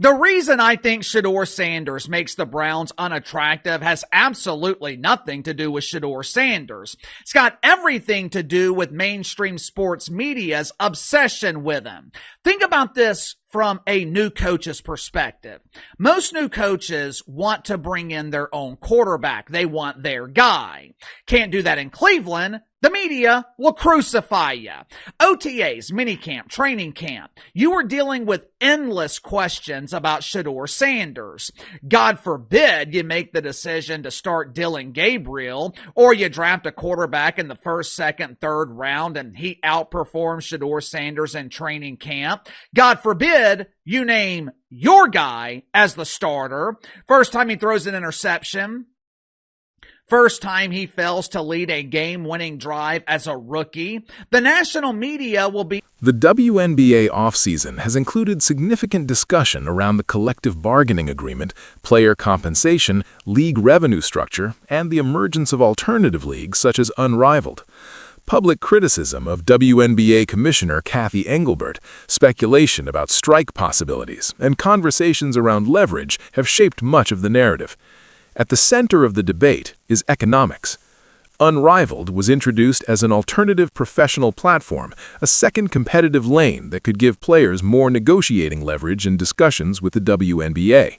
The reason I think Shedeur Sanders makes the Browns unattractive has absolutely nothing to do with Shedeur Sanders. It's got everything to do with mainstream sports media's obsession with him. Think about this from a new coach's perspective. Most new coaches want to bring in their own quarterback. They want their guy. Can't do that in Cleveland. The media will crucify you. OTAs, minicamp, training camp. You are dealing with endless questions about Shedeur Sanders. God forbid you make the decision to start Dylan Gabriel, or you draft a quarterback in the first, second, third round and he outperforms Shedeur Sanders in training camp. God forbid you name your guy as the starter. First time he throws an interception. First time he fails to lead a game-winning drive as a rookie. The national media will be... The WNBA offseason has included significant discussion around the collective bargaining agreement, player compensation, league revenue structure, and the emergence of alternative leagues such as Unrivaled. Public criticism of WNBA Commissioner Kathy Engelbert, speculation about strike possibilities, and conversations around leverage have shaped much of the narrative. At the center of the debate is economics. Unrivaled was introduced as an alternative professional platform, a second competitive lane that could give players more negotiating leverage in discussions with the WNBA.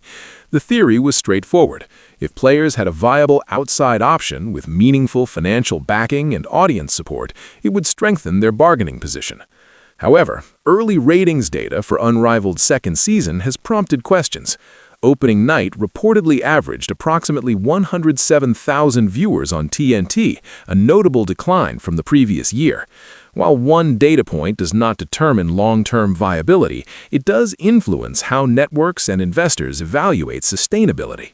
The theory was straightforward. If players had a viable outside option with meaningful financial backing and audience support, it would strengthen their bargaining position. However, early ratings data for Unrivaled's second season has prompted questions. Opening night reportedly averaged approximately 107,000 viewers on TNT, a notable decline from the previous year. While one data point does not determine long-term viability, it does influence how networks and investors evaluate sustainability.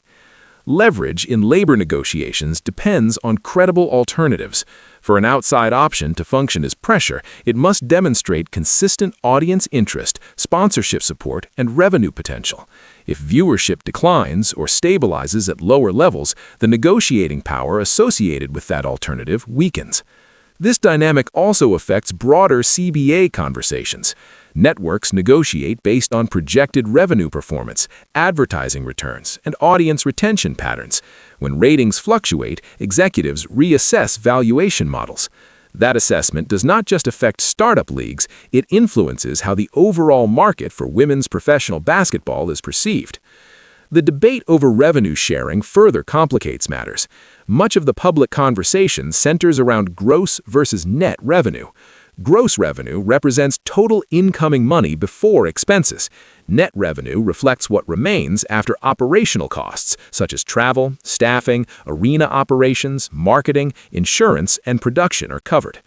Leverage in labor negotiations depends on credible alternatives. For an outside option to function as pressure, it must demonstrate consistent audience interest, sponsorship support, and revenue potential. If viewership declines or stabilizes at lower levels, the negotiating power associated with that alternative weakens. This dynamic also affects broader CBA conversations. Networks negotiate based on projected revenue performance, advertising returns, and audience retention patterns. When ratings fluctuate, executives reassess valuation models. That assessment does not just affect startup leagues, it influences how the overall market for women's professional basketball is perceived. The debate over revenue sharing further complicates matters. Much of the public conversation centers around gross versus net revenue. Gross revenue represents total incoming money before expenses. Net revenue reflects what remains after operational costs, such as travel, staffing, arena operations, marketing, insurance, and production are covered.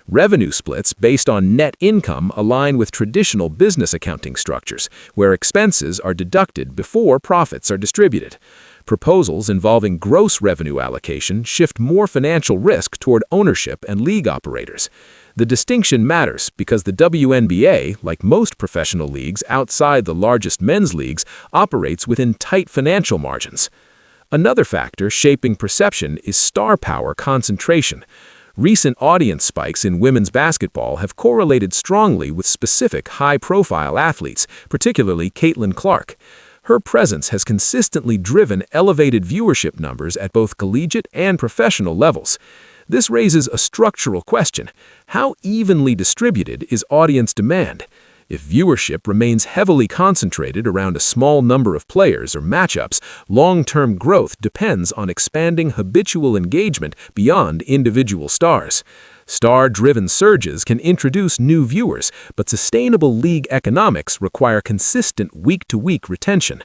Revenue splits based on net income align with traditional business accounting structures, where expenses are deducted before profits are distributed. Proposals involving gross revenue allocation shift more financial risk toward ownership and league operators. The distinction matters because the WNBA, like most professional leagues outside the largest men's leagues, operates within tight financial margins. Another factor shaping perception is star power concentration. Recent audience spikes in women's basketball have correlated strongly with specific high-profile athletes, particularly Caitlin Clark. Her presence has consistently driven elevated viewership numbers at both collegiate and professional levels. This raises a structural question. How evenly distributed is audience demand? If viewership remains heavily concentrated around a small number of players or matchups, long-term growth depends on expanding habitual engagement beyond individual stars. Star-driven surges can introduce new viewers, but sustainable league economics require consistent week-to-week retention.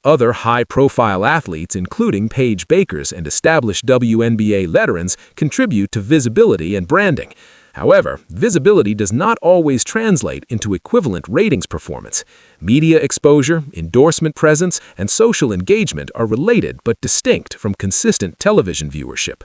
Other high-profile athletes, including Paige Bakers and established WNBA veterans, contribute to visibility and branding. However, visibility does not always translate into equivalent ratings performance. Media exposure, endorsement presence, and social engagement are related but distinct from consistent television viewership.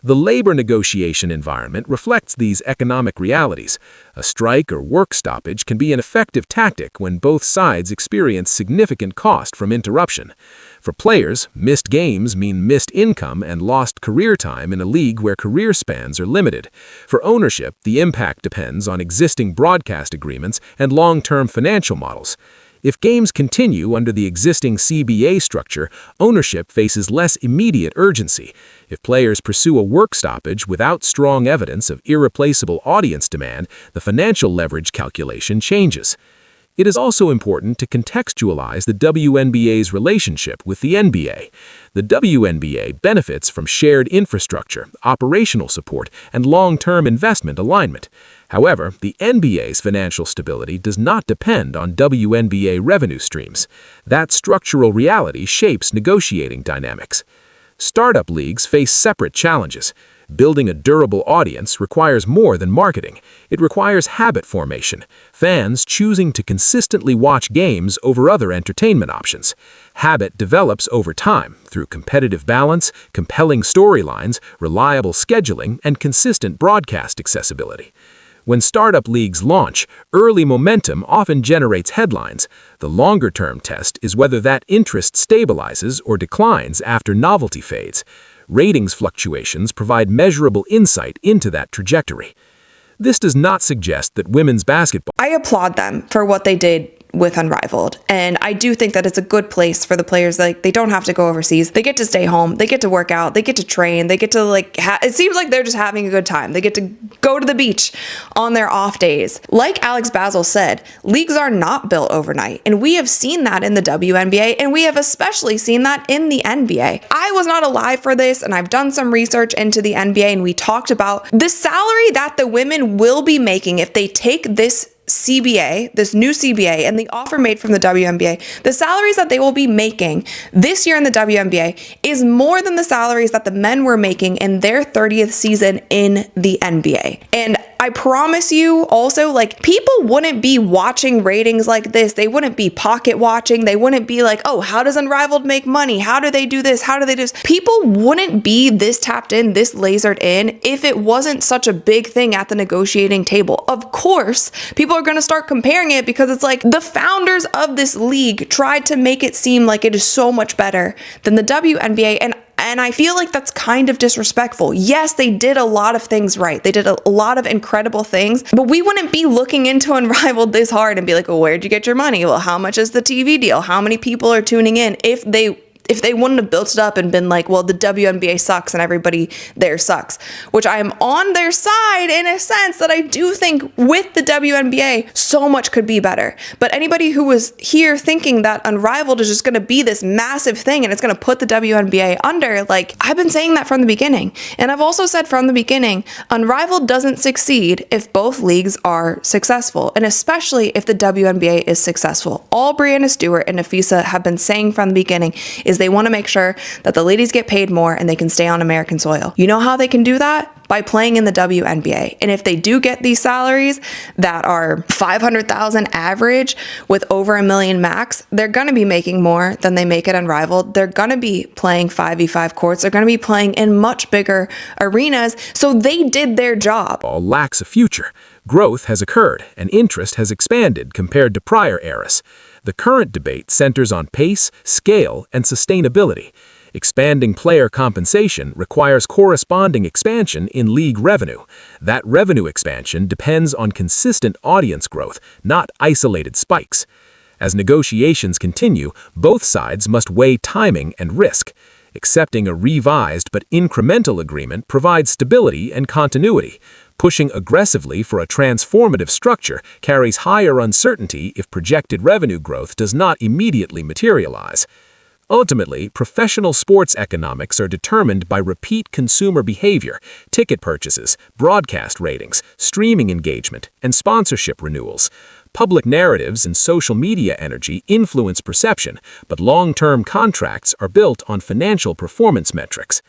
The labor negotiation environment reflects these economic realities. A strike or work stoppage can be an effective tactic when both sides experience significant cost from interruption. For players, missed games mean missed income and lost career time in a league where career spans are limited. For ownership, the impact depends on existing broadcast agreements and long-term financial models. If games continue under the existing CBA structure, ownership faces less immediate urgency. If players pursue a work stoppage without strong evidence of irreplaceable audience demand, the financial leverage calculation changes. It is also important to contextualize the WNBA's relationship with the NBA. The WNBA benefits from shared infrastructure, operational support, and long-term investment alignment. However, the NBA's financial stability does not depend on WNBA revenue streams. That structural reality shapes negotiating dynamics. Startup leagues face separate challenges. Building a durable audience requires more than marketing. It requires habit formation, fans choosing to consistently watch games over other entertainment options. Habit develops over time through competitive balance, compelling storylines, reliable scheduling, and consistent broadcast accessibility. When startup leagues launch, early momentum often generates headlines. The longer-term test is whether that interest stabilizes or declines after novelty fades. Ratings fluctuations provide measurable insight into that trajectory. This does not suggest that women's basketball... I applaud them for what they did with Unrivaled. And I do think that it's a good place for the players. Like, they don't have to go overseas. They get to stay home. They get to work out. They get to train. They get to it seems like they're just having a good time. They get to go to the beach on their off days. Like Alex Basil said, leagues are not built overnight. And we have seen that in the WNBA, and we have especially seen that in the NBA. I was not alive for this, and I've done some research into the NBA, and we talked about the salary that the women will be making if they take this CBA, this new CBA, and the offer made from the WNBA, the salaries that they will be making this year in the WNBA is more than the salaries that the men were making in their 30th season in the NBA. And I promise you also, people wouldn't be watching ratings like this. They wouldn't be pocket watching. They wouldn't be like, oh, how does Unrivaled make money? How do they do this? How do they do this? People wouldn't be this tapped in, this lasered in, if it wasn't such a big thing at the negotiating table. Of course, people are going to start comparing it because it's like the founders of this league tried to make it seem like it is so much better than the WNBA. And I feel like that's kind of disrespectful. Yes, they did a lot of things right. They did a lot of incredible things, but we wouldn't be looking into Unrivaled this hard and be like, well, where'd you get your money? Well, how much is the TV deal? How many people are tuning in? If they wouldn't have built it up and been like, well, the WNBA sucks and everybody there sucks, which I am on their side in a sense that I do think with the WNBA, so much could be better. But anybody who was here thinking that Unrivaled is just going to be this massive thing and it's going to put the WNBA under, I've been saying that from the beginning. And I've also said from the beginning, Unrivaled doesn't succeed if both leagues are successful, and especially if the WNBA is successful. All Breanna Stewart and Nafisa have been saying from the beginning is they want to make sure that the ladies get paid more and they can stay on American soil. You know how they can do that? By playing in the WNBA. And if they do get these salaries that are $500,000 average with over $1 million max, they're going to be making more than they make at Unrivaled. They're going to be playing 5v5 courts. They're going to be playing in much bigger arenas. So they did their job. All lacks a future. Growth has occurred and interest has expanded compared to prior eras. The current debate centers on pace, scale, and sustainability. Expanding player compensation requires corresponding expansion in league revenue. That revenue expansion depends on consistent audience growth, not isolated spikes. As negotiations continue, both sides must weigh timing and risk. Accepting a revised but incremental agreement provides stability and continuity. Pushing aggressively for a transformative structure carries higher uncertainty if projected revenue growth does not immediately materialize. Ultimately, professional sports economics are determined by repeat consumer behavior, ticket purchases, broadcast ratings, streaming engagement, and sponsorship renewals. Public narratives and social media energy influence perception, but long-term contracts are built on financial performance metrics.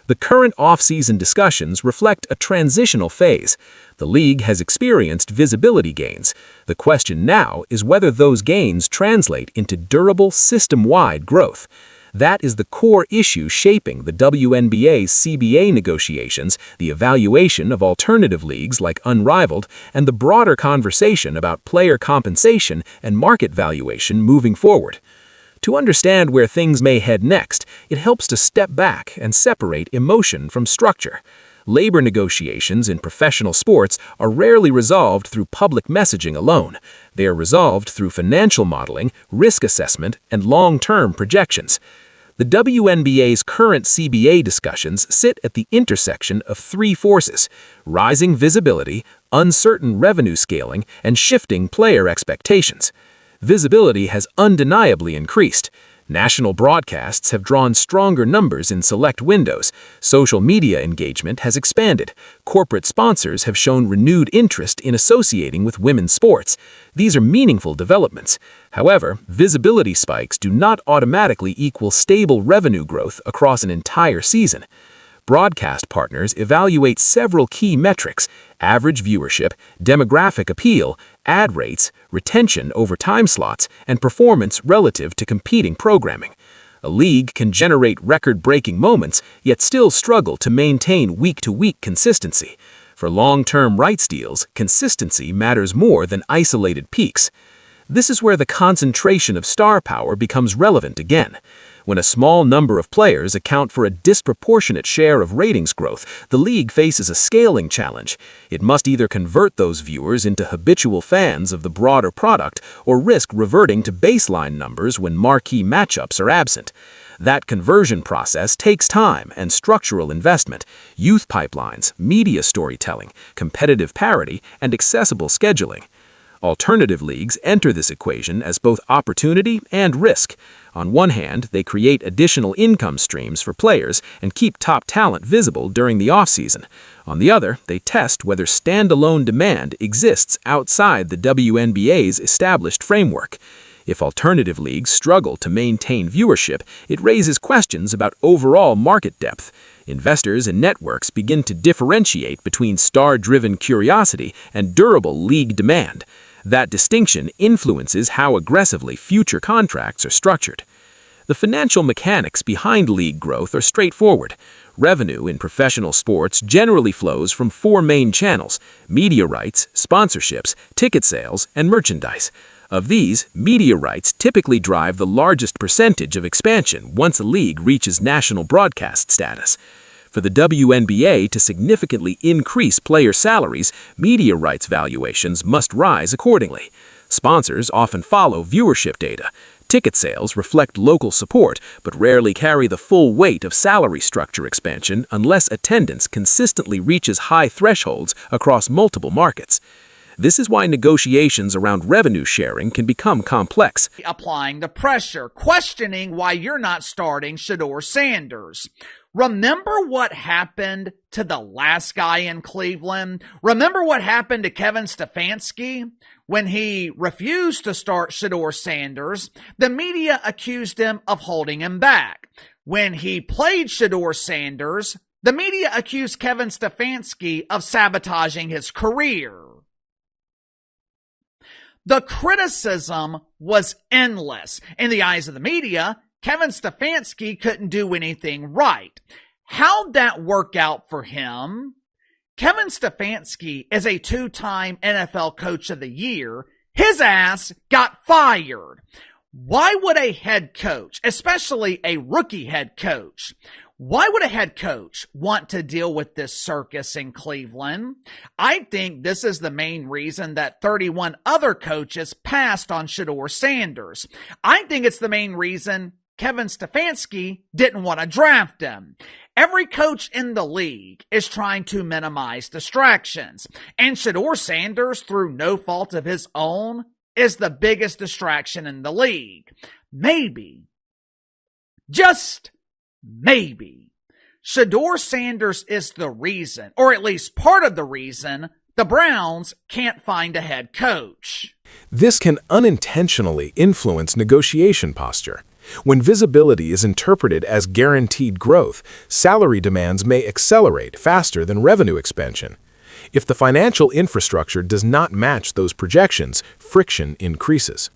The current off-season discussions reflect a transitional phase. The league has experienced visibility gains. The question now is whether those gains translate into durable system-wide growth. That is the core issue shaping the WNBA CBA negotiations, the evaluation of alternative leagues like Unrivaled, and the broader conversation about player compensation and market valuation moving forward. To understand where things may head next, it helps to step back and separate emotion from structure. Labor negotiations in professional sports are rarely resolved through public messaging alone. They are resolved through financial modeling, risk assessment, and long-term projections. The WNBA's current CBA discussions sit at the intersection of three forces: rising visibility, uncertain revenue scaling, and shifting player expectations. Visibility has undeniably increased. National broadcasts have drawn stronger numbers in select windows. Social media engagement has expanded. Corporate sponsors have shown renewed interest in associating with women's sports. These are meaningful developments. However, visibility spikes do not automatically equal stable revenue growth across an entire season. Broadcast partners evaluate several key metrics: average viewership, demographic appeal, ad rates, retention over time slots, and performance relative to competing programming. A league can generate record-breaking moments, yet still struggle to maintain week-to-week consistency. For long-term rights deals, consistency matters more than isolated peaks. This is where the concentration of star power becomes relevant again. When a small number of players account for a disproportionate share of ratings growth, the league faces a scaling challenge. It must either convert those viewers into habitual fans of the broader product or risk reverting to baseline numbers when marquee matchups are absent. That conversion process takes time and structural investment: youth pipelines, media storytelling, competitive parity, and accessible scheduling. Alternative leagues enter this equation as both opportunity and risk. On one hand, they create additional income streams for players and keep top talent visible during the offseason. On the other, they test whether standalone demand exists outside the WNBA's established framework. If alternative leagues struggle to maintain viewership, it raises questions about overall market depth. Investors and networks begin to differentiate between star-driven curiosity and durable league demand. That distinction influences how aggressively future contracts are structured. The financial mechanics behind league growth are straightforward. Revenue in professional sports generally flows from four main channels: media rights, sponsorships, ticket sales, and merchandise. Of these, media rights typically drive the largest percentage of expansion once a league reaches national broadcast status. For the WNBA to significantly increase player salaries, media rights valuations must rise accordingly. Sponsors often follow viewership data. Ticket sales reflect local support, but rarely carry the full weight of salary structure expansion unless attendance consistently reaches high thresholds across multiple markets. This is why negotiations around revenue sharing can become complex. Applying the pressure, questioning why you're not starting Shedeur Sanders. Remember what happened to the last guy in Cleveland? Remember what happened to Kevin Stefanski? When he refused to start Shedeur Sanders, the media accused him of holding him back. When he played Shedeur Sanders, the media accused Kevin Stefanski of sabotaging his career. The criticism was endless. In the eyes of the media, Kevin Stefanski couldn't do anything right. How'd that work out for him? Kevin Stefanski is a two-time NFL Coach of the Year. His ass got fired. Why would a head coach, especially a rookie head coach, why would a head coach want to deal with this circus in Cleveland? I think this is the main reason that 31 other coaches passed on Shedeur Sanders. I think it's the main reason Kevin Stefanski didn't want to draft him. Every coach in the league is trying to minimize distractions, and Shedeur Sanders, through no fault of his own, is the biggest distraction in the league. Maybe, just maybe, Shedeur Sanders is the reason, or at least part of the reason, the Browns can't find a head coach. This can unintentionally influence negotiation posture. When visibility is interpreted as guaranteed growth, salary demands may accelerate faster than revenue expansion. If the financial infrastructure does not match those projections, friction increases.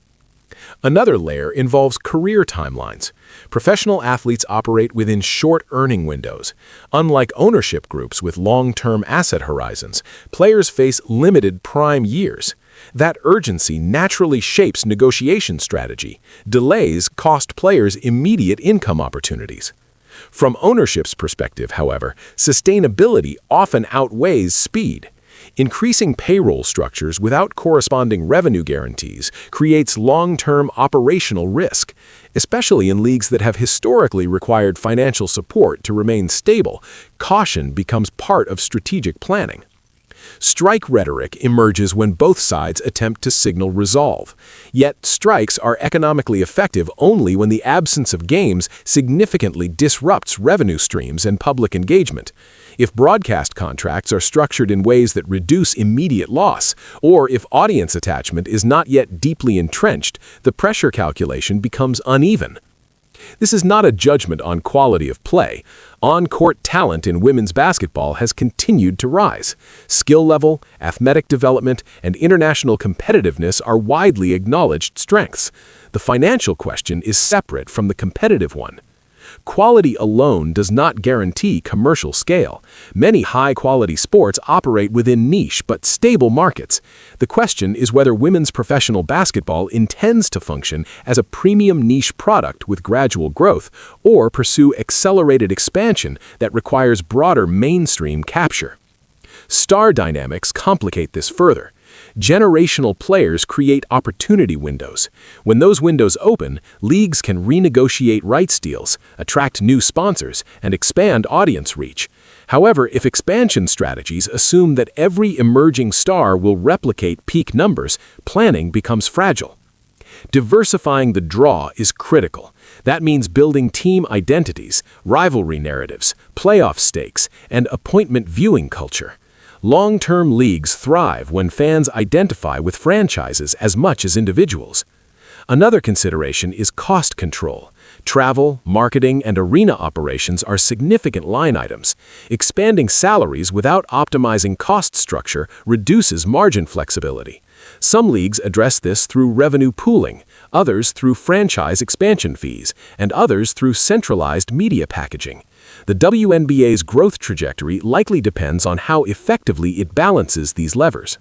Another layer involves career timelines. Professional athletes operate within short earning windows. Unlike ownership groups with long-term asset horizons, players face limited prime years. That urgency naturally shapes negotiation strategy. Delays cost players immediate income opportunities. From ownership's perspective, however, sustainability often outweighs speed. Increasing payroll structures without corresponding revenue guarantees creates long-term operational risk, especially in leagues that have historically required financial support to remain stable. Caution becomes part of strategic planning. Strike rhetoric emerges when both sides attempt to signal resolve. Yet strikes are economically effective only when the absence of games significantly disrupts revenue streams and public engagement. If broadcast contracts are structured in ways that reduce immediate loss, or if audience attachment is not yet deeply entrenched, the pressure calculation becomes uneven. This is not a judgment on quality of play. On-court talent in women's basketball has continued to rise. Skill level, athletic development, and international competitiveness are widely acknowledged strengths. The financial question is separate from the competitive one. Quality alone does not guarantee commercial scale. Many high-quality sports operate within niche but stable markets. The question is whether women's professional basketball intends to function as a premium niche product with gradual growth or pursue accelerated expansion that requires broader mainstream capture. Star dynamics complicate this further. Generational players create opportunity windows. When those windows open, leagues can renegotiate rights deals, attract new sponsors, and expand audience reach. However, if expansion strategies assume that every emerging star will replicate peak numbers, planning becomes fragile. Diversifying the draw is critical. That means building team identities, rivalry narratives, playoff stakes, and appointment viewing culture. Long-term leagues thrive when fans identify with franchises as much as individuals. Another consideration is cost control. Travel, marketing, and arena operations are significant line items. Expanding salaries without optimizing cost structure reduces margin flexibility. Some leagues address this through revenue pooling, others through franchise expansion fees, and others through centralized media packaging. The WNBA's growth trajectory likely depends on how effectively it balances these levers.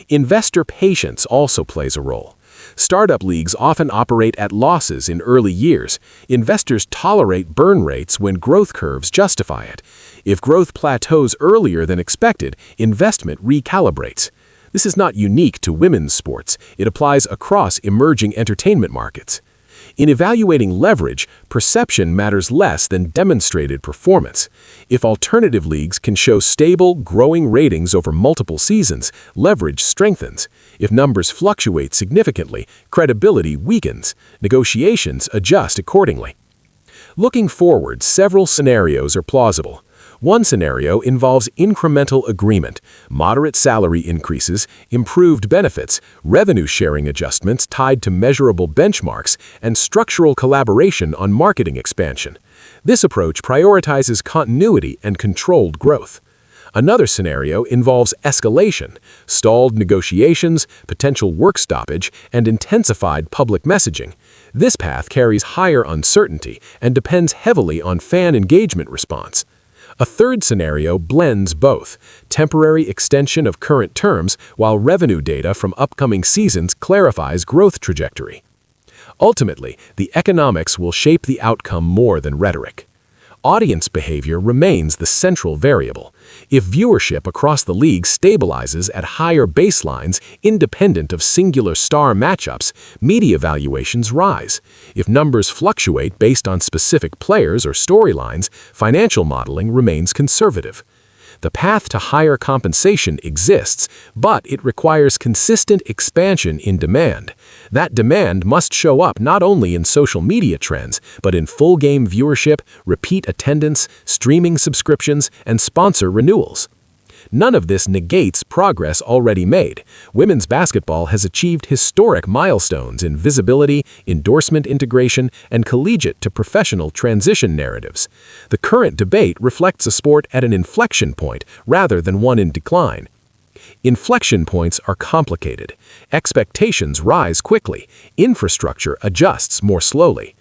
Investor patience also plays a role. Startup leagues often operate at losses in early years. Investors tolerate burn rates when growth curves justify it. If growth plateaus earlier than expected, investment recalibrates. This is not unique to women's sports. It applies across emerging entertainment markets. In evaluating leverage, perception matters less than demonstrated performance. If alternative leagues can show stable, growing ratings over multiple seasons, leverage strengthens. If numbers fluctuate significantly, credibility weakens. Negotiations adjust accordingly. Looking forward, several scenarios are plausible. One scenario involves incremental agreement, moderate salary increases, improved benefits, revenue-sharing adjustments tied to measurable benchmarks, and structural collaboration on marketing expansion. This approach prioritizes continuity and controlled growth. Another scenario involves escalation, stalled negotiations, potential work stoppage, and intensified public messaging. This path carries higher uncertainty and depends heavily on fan engagement response. A third scenario blends both, temporary extension of current terms while revenue data from upcoming seasons clarifies growth trajectory. Ultimately, the economics will shape the outcome more than rhetoric. Audience behavior remains the central variable. If viewership across the league stabilizes at higher baselines independent of singular star matchups, media valuations rise. If numbers fluctuate based on specific players or storylines, financial modeling remains conservative. The path to higher compensation exists, but it requires consistent expansion in demand. That demand must show up not only in social media trends, but in full-game viewership, repeat attendance, streaming subscriptions, and sponsor renewals. None of this negates progress already made. Women's basketball has achieved historic milestones in visibility, endorsement integration, and collegiate to professional transition narratives. The current debate reflects a sport at an inflection point rather than one in decline. Inflection points are complicated. Expectations rise quickly. Infrastructure adjusts more slowly.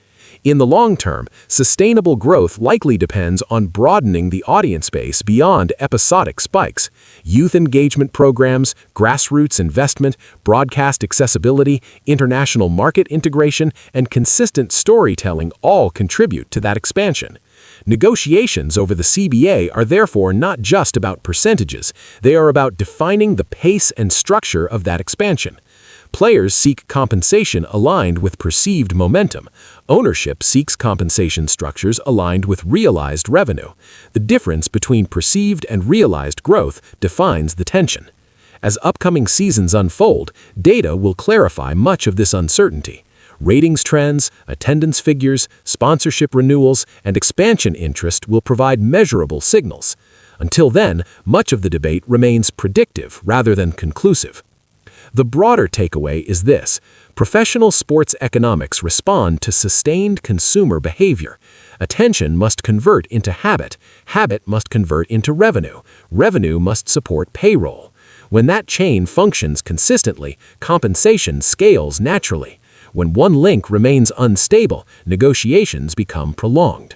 In the long term, sustainable growth likely depends on broadening the audience base beyond episodic spikes. Youth engagement programs, grassroots investment, broadcast accessibility, international market integration, and consistent storytelling all contribute to that expansion. Negotiations over the CBA are therefore not just about percentages, they are about defining the pace and structure of that expansion. Players seek compensation aligned with perceived momentum. Ownership seeks compensation structures aligned with realized revenue. The difference between perceived and realized growth defines the tension. As upcoming seasons unfold, data will clarify much of this uncertainty. Ratings trends, attendance figures, sponsorship renewals, and expansion interest will provide measurable signals. Until then, much of the debate remains predictive rather than conclusive. The broader takeaway is this: professional sports economics respond to sustained consumer behavior. Attention must convert into habit, habit must convert into revenue, revenue must support payroll. When that chain functions consistently, compensation scales naturally. When one link remains unstable, negotiations become prolonged.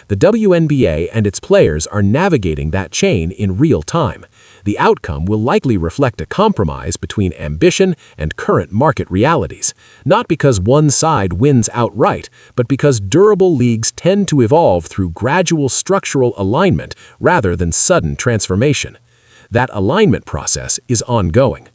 The WNBA and its players are navigating that chain in real time. The outcome will likely reflect a compromise between ambition and current market realities, not because one side wins outright, but because durable leagues tend to evolve through gradual structural alignment rather than sudden transformation. That alignment process is ongoing.